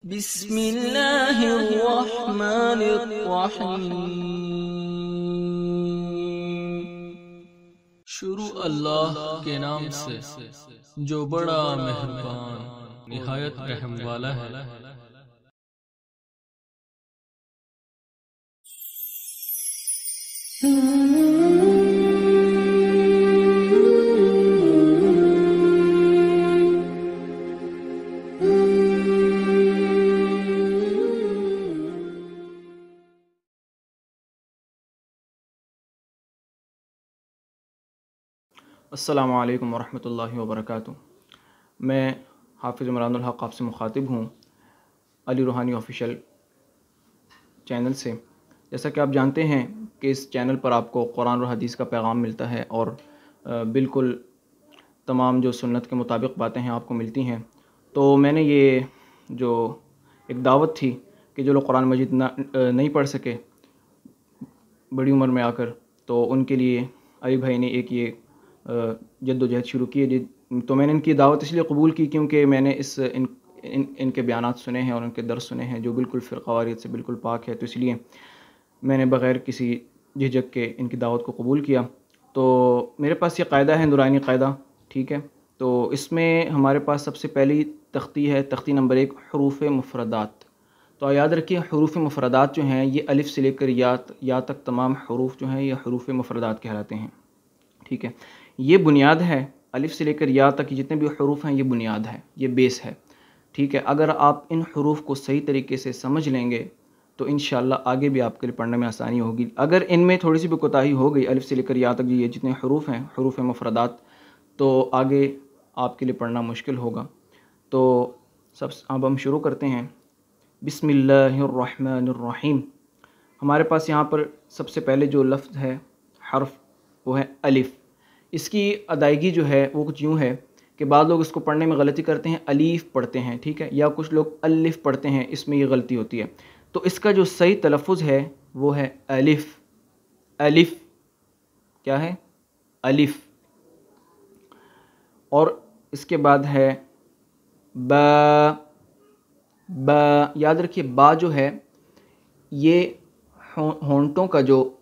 बिस्मिल्लाहिर्रहमानिर्रहीम। शुरू अल्लाह के नाम से जो बड़ा मेहरबान निहायत रहम वाला है। अस्सलामु अलैकुम वरहमतुल्लाहि वबरकातुहू। मैं हाफ़िज़ इमरानुल हक़ आपसे मुखातिब हूँ अली रूहानी ऑफ़िशियल चैनल से। जैसा कि आप जानते हैं कि इस चैनल पर आपको कुरान और हदीस का पैगाम मिलता है और बिल्कुल तमाम जो सुन्नत के मुताबिक बातें हैं आपको मिलती हैं। तो मैंने ये जो एक दावत थी कि जो लोग कुरान मजीद नहीं पढ़ सके बड़ी उम्र में आकर, तो उनके लिए अली भाई ने एक ये जद्दोजहद शुरू की है। तो मैंने इनकी दावत इसलिए कबूल की क्योंकि मैंने इनके बयानात सुने हैं और उनके दर्स सुने हैं जो बिल्कुल फ़िरक़ावारियत से बिल्कुल पाक है। तो इसलिए मैंने बग़ैर किसी झिझक के इनकी दावत को कबूल किया। तो मेरे पास ये क़ायदा है, नूरानी क़ायदा, ठीक है। तो इसमें हमारे पास सबसे पहली तख्ती है, तख्ती नंबर 1, हुरूफ़ मुफ़रदात। तो याद रखिए, हुरूफ़ मुफ़रदात जो हैं ये अलिफ़ से लेकर या तक तमाम हुरूफ़ जो हैं ये हुरूफ़ मुफ़रदात कहलाते हैं, ठीक है। ये बुनियाद है, अलिफ़ से लेकर या तक जितने भी हुरूफ़ हैं ये बुनियाद है, ये बेस है, ठीक है। अगर आप इन हुरूफ़ को सही तरीके से समझ लेंगे तो इंशाअल्लाह आगे भी आपके लिए पढ़ने में आसानी होगी। अगर इनमें थोड़ी सी भी कोताही हो गई, अलिफ़ से लेकर या तक ये जितने हुरूफ़ हैं हुरूफ़ मुफ़रदात, तो आगे आपके लिए पढ़ना मुश्किल होगा। तो अब हम शुरू करते हैं। बिस्मिल्लाहिर्रहमानिर्रहीम। हमारे पास यहाँ पर सबसे पहले जो लफ्ज़ है, हर्फ, वो है अलिफ़। इसकी अदायगी जो है वो कुछ यूँ है कि बाद लोग इसको पढ़ने में गलती करते हैं, अलीफ़ पढ़ते हैं, ठीक है, या कुछ लोग अलिफ़ पढ़ते हैं, इसमें ये गलती होती है। तो इसका जो सही तलफ़ुज़ है वो है अलिफ़। अलिफ़ क्या है? अलिफ़। और इसके बाद है बा। बा, याद रखिए, बा जो है ये होंठों का जो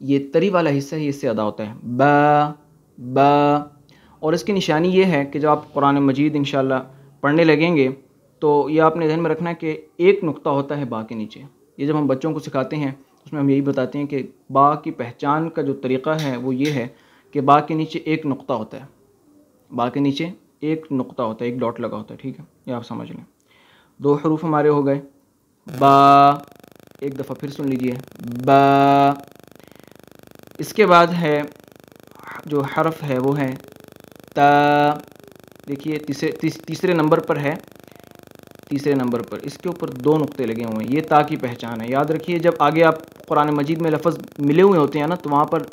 ये तरी वाला हिस्सा है, इससे अदा होता है, बा बा। और इसकी निशानी ये है कि जब आप कुरान मजीद इंशाअल्लाह पढ़ने लगेंगे तो ये आपने ध्यान में रखना है कि एक नुक्ता होता है बा के नीचे। ये जब हम बच्चों को सिखाते हैं उसमें हम यही बताते हैं कि बा की पहचान का जो तरीक़ा है वो ये है कि बा के नीचे एक नुक्ता होता है, बा के नीचे एक नुक्ता होता है, एक डॉट लगा होता है, ठीक है। ये आप समझ लें। 2 हरूफ हमारे हो गए, बा। एक दफ़ा फिर सुन लीजिए, बा। इसके बाद है जो हर्फ है वो है ता। देखिए तीसरे नंबर पर है, तीसरे नंबर पर इसके ऊपर 2 नुक्ते लगे हुए हैं, ये ता की पहचान है। याद रखिए, जब आगे आप कुरान मजीद में लफ्ज़ मिले हुए होते हैं ना, तो वहाँ पर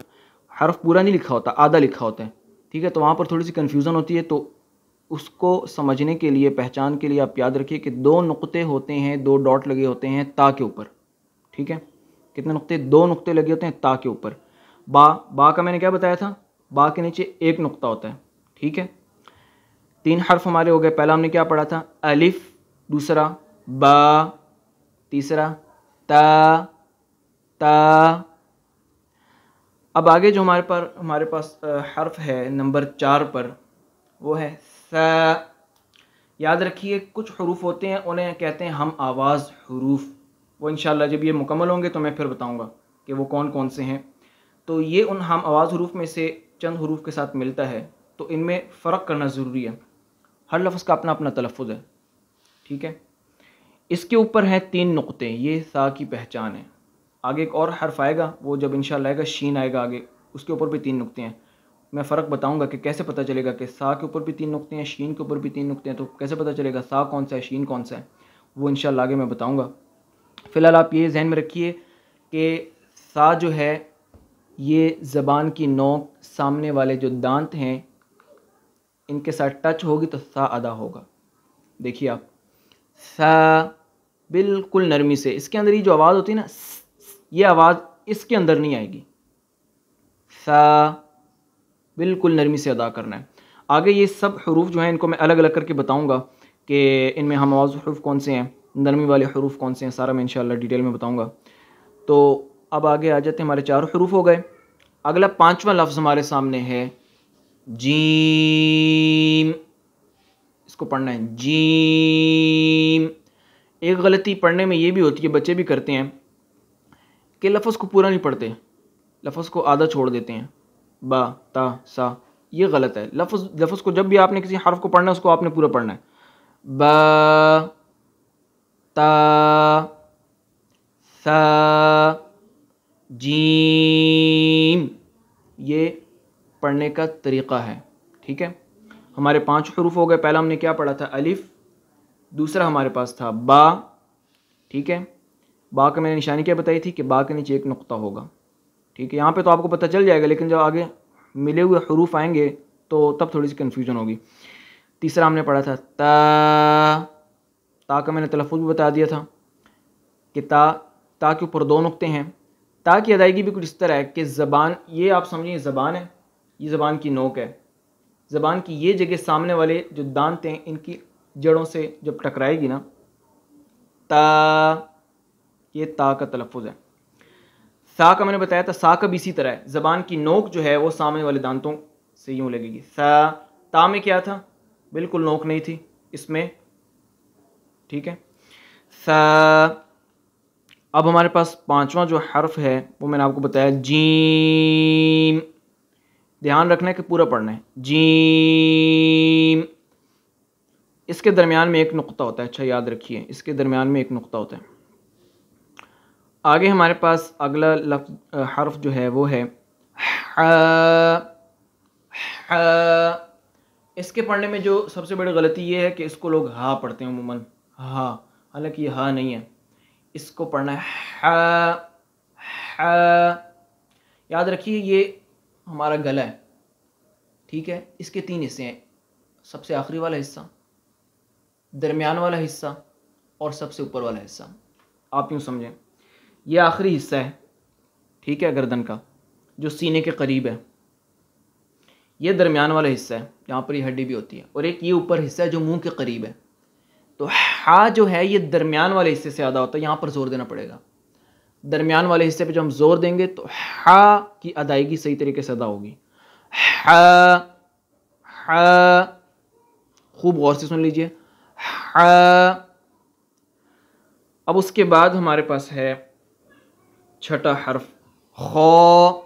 हर्फ पूरा नहीं लिखा होता, आधा लिखा होता है, ठीक है। तो वहाँ पर थोड़ी सी कन्फ्यूज़न होती है। तो उसको समझने के लिए, पहचान के लिए आप याद रखिए कि 2 नुक्ते होते हैं, 2 डॉट लगे होते हैं ता के ऊपर, ठीक है। कितने नुक्ते? 2 नुक्ते लगे होते हैं ता के ऊपर। बा का मैंने क्या बताया था? बा के नीचे एक नुक्ता होता है, ठीक है। 3 हर्फ हमारे हो गए। पहला हमने क्या पढ़ा था? अलिफ, दूसरा बा, तीसरा ता। ता। अब आगे जो हमारे पास हर्फ है नंबर 4 पर, वो है सा। याद रखिए, कुछ हुरूफ होते हैं उन्हें कहते हैं हम आवाज़ हुरूफ। वो इंशाअल्लाह जब ये मुकम्मल होंगे तो मैं फिर बताऊंगा कि वो कौन कौन से हैं। तो ये उन हम आवाज़ हुरूफ में से चंद हुरूफ के साथ मिलता है, तो इनमें फ़र्क करना ज़रूरी है। हर लफ्ज़ का अपना अपना तलफ़ुज़ है, ठीक है। इसके ऊपर है 3 नुक्ते, ये सा की पहचान है। आगे एक और हर्फ आएगा, वो जब इंशाअल्लाह आएगा, शीन आएगा आगे, उसके ऊपर भी 3 नुक्ते हैं। मैं फ़र्क बताऊंगा कि कैसे पता चलेगा कि सा के ऊपर भी 3 नुक्ते हैं, शीन के ऊपर भी 3 नुक्ते हैं। तो कैसे पता चलेगा सा कौन सा है, शीन कौन सा है, वो इंशाअल्लाह आगे मैं बताऊंगा। फ़िलहाल आप ये ज़हन में रखिए कि सा जो है ये ज़बान की नोक, सामने वाले जो दांत हैं, इनके साथ टच होगी तो सा अदा होगा। देखिए आप, सा बिल्कुल नरमी से, इसके अंदर ये जो आवाज़ होती है ना, ये आवाज़ इसके अंदर नहीं आएगी। सा बिल्कुल नरमी से अदा करना है। आगे ये सब हुरूफ जो हैं इनको मैं अलग अलग करके बताऊंगा कि इनमें हम आवाज़ हुरूफ कौन से हैं। नरमी वाले हरूफ कौन से हैं, सारा मैं इंशाल्लाह डिटेल में बताऊँगा। तो अब आगे आ जाते हैं, हमारे 4 हरूफ हो गए। अगला 5वां लफ्ज़ हमारे सामने है जीम। इसको पढ़ना है जीम। एक गलती पढ़ने में ये भी होती है, बच्चे भी करते हैं कि लफ्ज़ को पूरा नहीं पढ़ते, लफ्ज़ को आधा छोड़ देते हैं, बा ता सा। ये गलत है। लफ्ज़ को जब भी आपने किसी हर्फ को पढ़ना है उसको आपने पूरा पढ़ना है। बा ता सा जीम, ये पढ़ने का तरीक़ा है। ठीक है, हमारे 5 हरूफ हो गए। पहला हमने क्या पढ़ा था, अलिफ। दूसरा हमारे पास था बा। ठीक है, बा का मैंने निशानी क्या बताई थी कि बा के नीचे एक नुक्ता होगा। ठीक है, यहाँ पे तो आपको पता चल जाएगा, लेकिन जब आगे मिले हुए हरूफ आएंगे तो तब थोड़ी सी कन्फ्यूजन होगी। तीसरा हमने पढ़ा था ता का मैंने तलफ़्फ़ुज़ भी बता दिया था कि ता के ऊपर 2 नुक्ते हैं। ता की अदायगी भी कुछ इस तरह है कि ज़बान, ये आप समझिए ज़बान है, ये ज़बान की नोक है। ज़बान की ये जगह सामने वाले जो दांत हैं इनकी जड़ों से जब टकराएगी ना, ता, ये ता का तलफ़्फ़ुज़ है। सा का मैंने बताया था, सा का भी इसी तरह है। ज़बान की नोक जो है वो सामने वाले दांतों से यूँ लगेगी। सा, ता में क्या था, बिल्कुल नोक नहीं थी इसमें। ठीक है, सा। अब हमारे पास 5वां जो हर्फ है वो मैंने आपको बताया जीम। ध्यान रखना है कि पूरा पढ़ना है, जीम। इसके दरमियान में एक नुक्ता होता है, अच्छा याद रखिए, इसके दरमियान में एक नुक्ता होता है। आगे हमारे पास अगला हर्फ जो है वो है हा। इसके पढ़ने में जो सबसे बड़ी गलती ये है कि इसको लोग हा पढ़ते हैं अमूमन, हा, हालांकि ये हा नहीं है, इसको पढ़ना है हा। हा, याद रखिए ये हमारा गला है। ठीक है, इसके 3 हिस्से हैं, सबसे आखिरी वाला हिस्सा, दरमियान वाला हिस्सा और सबसे ऊपर वाला हिस्सा। आप यूँ समझें, ये आखिरी हिस्सा है, ठीक है, गर्दन का जो सीने के करीब है। ये दरमियान वाला हिस्सा है, यहाँ पर ये हड्डी भी होती है, और एक ये ऊपर हिस्सा है जो मुंह के करीब है। तो हा जो है ये दरमियान वाले हिस्से से ज़्यादा होता है, यहाँ पर जोर देना पड़ेगा। दरमियान वाले हिस्से पे जो हम जोर देंगे तो हा की अदायगी सही तरीके से अदा होगी। हा, हा, खूब गौर से सुन लीजिए, हा। अब उसके बाद हमारे पास है 6ठा हर्फ खौ।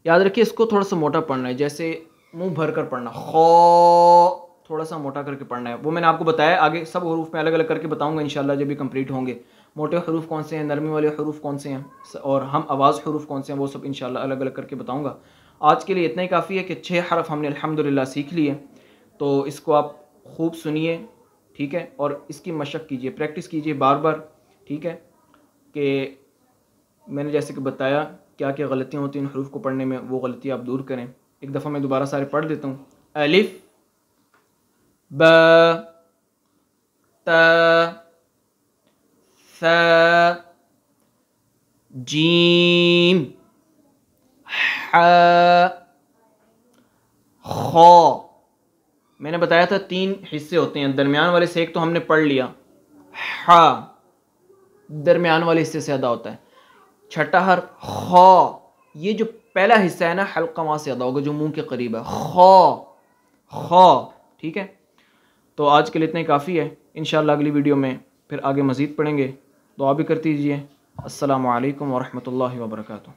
याद रखिए इसको थोड़ा सा मोटा पढ़ना है, जैसे मुंह भर कर पढ़ना, खौ थोड़ा सा मोटा करके पढ़ना है। वो मैंने आपको बताया, आगे सब हरूफ में अलग अलग करके बताऊंगा इंशाल्लाह जब भी कंप्लीट होंगे। मोटे हरूफ कौन से हैं, नरमी वाले हरूफ कौन से हैं और हम आवाज़ हरूफ कौन से हैं, वो सब इंशाल्लाह अलग अलग करके बताऊंगा। आज के लिए इतना ही काफ़ी है कि 6 हरफ हमने अल्हम्दुलिल्लाह सीख लिए। तो इसको आप खूब सुनिए, ठीक है, और इसकी मशक कीजिए, प्रैक्टिस कीजिए बार बार। ठीक है, कि मैंने जैसे कि बताया क्या क्या गलतियाँ होती हैं इन हरूफ को पढ़ने में, वो गलती आप दूर करें। एक दफ़ा मैं दोबारा सारे पढ़ देता हूँ। अलिफ, ब, त, थ, जीम, हा, खौ। मैंने बताया था 3 हिस्से होते हैं, दरमियान वाले से एक तो हमने पढ़ लिया, हा दरमियान वाले हिस्से से अदा होता है। 6ठा हर्फ खौ, ये जो पहला हिस्सा है ना हल्का वहाँ से अदा होगा जो मुंह के करीब है, खौ, खौ। ठीक है, तो आज के लिए इतना ही काफ़ी है। इंशाअल्लाह अगली वीडियो में फिर आगे मज़ीद पढ़ेंगे। दुआ भी करती दीजिए। अस्सलामु अलैकुम वरहमतुल्लाहि वबरकातुहू।